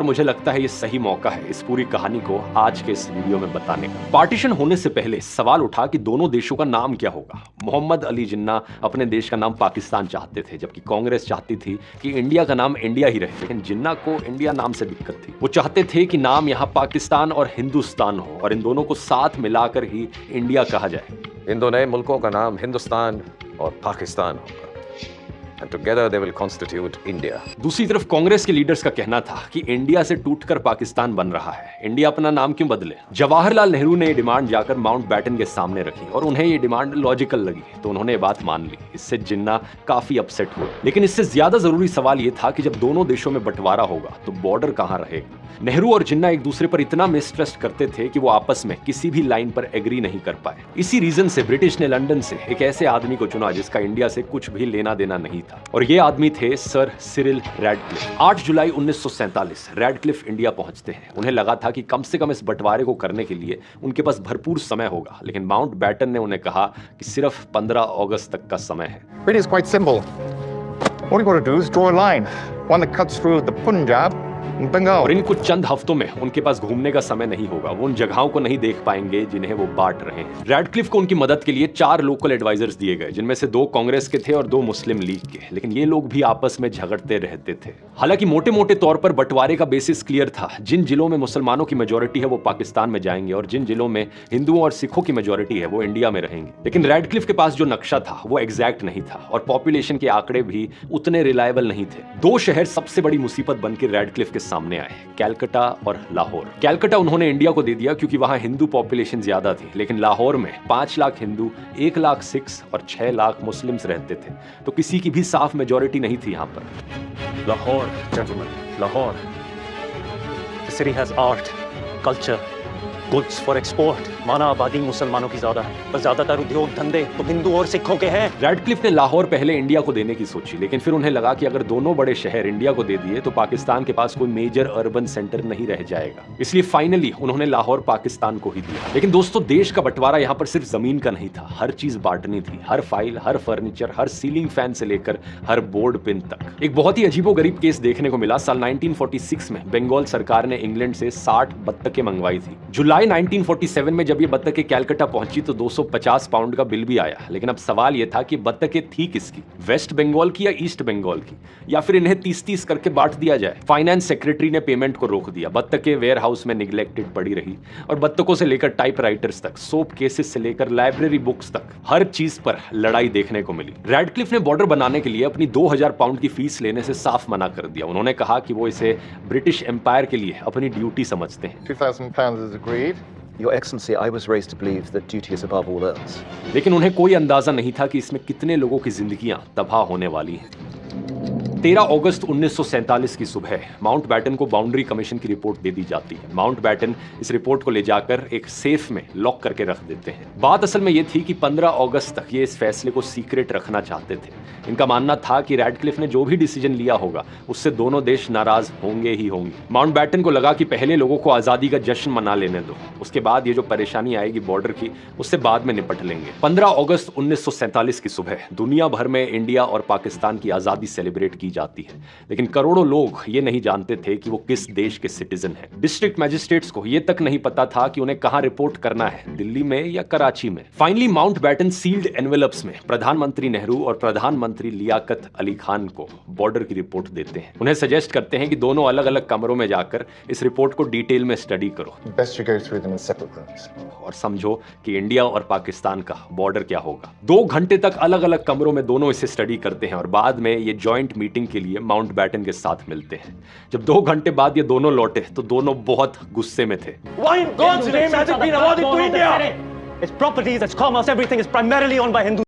मुझे लगता है ये सही मौका है इस पूरी कहानी को आज के इस वीडियो में बताने का। पार्टीशन होने से पहले सवाल उठा कि दोनों देशों का नाम क्या होगा। मोहम्मद अली जिन्ना अपने देश का नाम पाकिस्तान चाहते थे, जबकि कांग्रेस चाहती थी कि इंडिया का नाम इंडिया ही रहे। लेकिन जिन्ना को इंडिया नाम से दिक्कत थी। वो चाहते थे कि नाम यहाँ पाकिस्तान और हिंदुस्तान हो और इन दोनों को साथ मिलाकर ही इंडिया कहा जाए। इन दो नए मुल्कों का नाम हिंदुस्तान और पाकिस्तान होगा। And together they will constitute India. दूसरी तरफ कांग्रेस के लीडर्स का कहना था कि इंडिया से टूटकर पाकिस्तान बन रहा है, इंडिया अपना नाम क्यों बदले। जवाहरलाल नेहरू ने ये डिमांड जाकर माउंटबेटन के सामने रखी और उन्हें ये डिमांड लॉजिकल लगी, तो उन्होंने ये बात मान ली। इससे जिन्ना काफी अपसेट हुए। लेकिन इससे ज्यादा जरूरी सवाल ये था कि जब दोनों देशों में बंटवारा होगा तो बॉर्डर कहां रहेगा। नेहरू और जिन्ना एक दूसरे पर इतना मिसट्रस्ट करते थे कि वो आपस में किसी भी लाइन पर एग्री नहीं कर पाए। इसी रीजन से ब्रिटिश ने लंदन से एक ऐसे आदमी को चुना जिसका इंडिया से कुछ भी लेना देना नहीं था, और ये आदमी थे सर सिरिल रैडक्लिफ। 8 जुलाई 1947 रैडक्लिफ इंडिया पहुंचते हैं। उन्हें लगा था कि कम से कम इस बंटवारे को करने के लिए उनके पास भरपूर समय होगा, लेकिन माउंटबेटन ने उन्हें कहा कि सिर्फ 15 अगस्त तक का समय है। Really, it's quite simple. All you got to do is draw a line, one that cuts through the Punjab. और इन कुछ चंद हफ्तों में उनके पास घूमने का समय नहीं होगा, वो उन जगहों को नहीं देख पाएंगे जिन्हें वो बांट रहे हैं। रैडक्लिफ को उनकी मदद के लिए 4 लोकल एडवाइजर्स दिए गए, जिनमें से 2 कांग्रेस के थे और 2 मुस्लिम लीग के। लेकिन ये लोग भी आपस में झगड़ते रहते थे। हालांकि मोटे मोटे तौर पर बंटवारे का बेसिस क्लियर था। जिन जिलों में मुसलमानों की मेजोरिटी है वो पाकिस्तान में जाएंगे और जिन जिलों में हिंदुओं और सिखों की मेजोरिटी है वो इंडिया में रहेंगे। लेकिन रैडक्लिफ के पास जो नक्शा था वो एग्जैक्ट नहीं था और पॉपुलेशन के आंकड़े भी उतने रिलायबल नहीं थे। 2 शहर सबसे बड़ी मुसीबत बनकर रैडक्लिफ के सामने आए, कैलकाटा और लाहौर। कैलकाटा उन्होंने इंडिया को दे दिया क्योंकि वहां हिंदू पॉपुलेशन ज्यादा थी, लेकिन लाहौर में 5 लाख हिंदू, 1 लाख सिख्स और 6 लाख मुस्लिम्स रहते थे, तो किसी की भी साफ मेजॉरिटी नहीं थी यहां पर। Lahore, gentlemen, Lahore. The city has art, culture, goods for export। माना आबादी मुसलमानों की ज्यादा है, पर ज्यादातर उद्योग धंधे तो हिंदू और सिखों के हैं। रैडक्लिफ ने लाहौर पहले इंडिया को देने की सोची, लेकिन फिर उन्हें लगा कि अगर दोनों बड़े शहर इंडिया को दे दिए तो पाकिस्तान के पास कोई मेजर अर्बन सेंटर नहीं रह जाएगा। इसलिए फाइनली उन्होंने लाहौर पाकिस्तान को ही दिया। लेकिन दोस्तों, देश का बंटवारा यहाँ पर सिर्फ जमीन का नहीं था, हर चीज बांटनी थी। हर फाइल, हर फर्नीचर, हर सीलिंग फैन से लेकर हर बोर्ड पिन तक। एक बहुत ही अजीबोगरीब केस देखने को मिला। साल 1946 में बंगाल सरकार ने इंग्लैंड से 60 बत्तखें मंगवाई थी। जुलाई 1947 में जब ये बत्तखें कैलकाटा पहुंची तो 250 पाउंड का बिल भी आया। लेकिन अब सवाल यह था कि बत्तखें थी किसकी, वेस्ट बंगाल की या ईस्ट बंगाल की, या फिर इन्हें 30-30 करके बांट दिया जाए। फाइनेंस सेक्रेटरी ने पेमेंट को रोक दिया। बत्तखें वेयर हाउस में निगलेक्टेड पड़ी रही और बत्तखों से लेकर टाइपराइटर्स तक, सोप केसेस से लेकर लाइब्रेरी बुक्स तक, हर चीज पर लड़ाई देखने को मिली। रैडक्लिफ ने बॉर्डर बनाने के लिए अपनी 2000 पाउंड की फीस लेने से साफ मना कर दिया। उन्होंने कहा कि वो इसे ब्रिटिश एम्पायर के लिए अपनी ड्यूटी समझते हैं। £2,000 is agreed. Your Excellency, I was raised to believe that duty is above all else. लेकिन उन्हें कोई अंदाजा नहीं था कि इसमें कितने लोगों की जिंदगियां तबाह होने वाली हैं। 13 अगस्त 1947 की सुबह माउंटबेटन को बाउंड्री कमीशन की रिपोर्ट दे दी जाती है। माउंटबेटन इस रिपोर्ट को ले जाकर एक सेफ में लॉक करके रख देते हैं। बात असल में यह थी कि 15 अगस्त तक ये इस फैसले को सीक्रेट रखना चाहते थे। इनका मानना था कि रैडक्लिफ ने जो भी डिसीजन लिया होगा उससे दोनों देश नाराज होंगे ही होंगे। माउंटबेटन को लगा कि पहले लोगों को आजादी का जश्न मना लेने दो, उसके बाद ये जो परेशानी आएगी बॉर्डर की उससे बाद में निपट लेंगे। 15 अगस्त 1947 की सुबह दुनिया भर में इंडिया और पाकिस्तान की आजादी सेलिब्रेट की जाती है, लेकिन करोड़ों लोग ये नहीं जानते थे कि वो किस देश के सिटीजन हैं। डिस्ट्रिक्ट मैजिस्ट्रेट्स को ये तक नहीं पता था कि उन्हें कहां रिपोर्ट करना है, दिल्ली में या कराची में। फाइनली माउंटबेटन सील्ड एनवेलप्स में प्रधानमंत्री नेहरू और प्रधानमंत्री लियाकत अली खान को बॉर्डर की रिपोर्ट देते हैं। उन्हें सजेस्ट करते हैं कि दोनों अलग अलग कमरों में जाकर इस रिपोर्ट को डिटेल में स्टडी करो। Best you go through them in separate rooms. और समझो कि इंडिया और पाकिस्तान का बॉर्डर क्या होगा। 2 घंटे तक अलग अलग कमरों में दोनों इसे स्टडी करते हैं और बाद में ये जॉइंट मीटिंग के लिए माउंटबेटन के साथ मिलते हैं। जब 2 घंटे बाद ये दोनों लौटे तो दोनों बहुत गुस्से में थे। Why in God's name has it been awarded to India? Its properties, its commerce, everything is primarily owned by Hindus.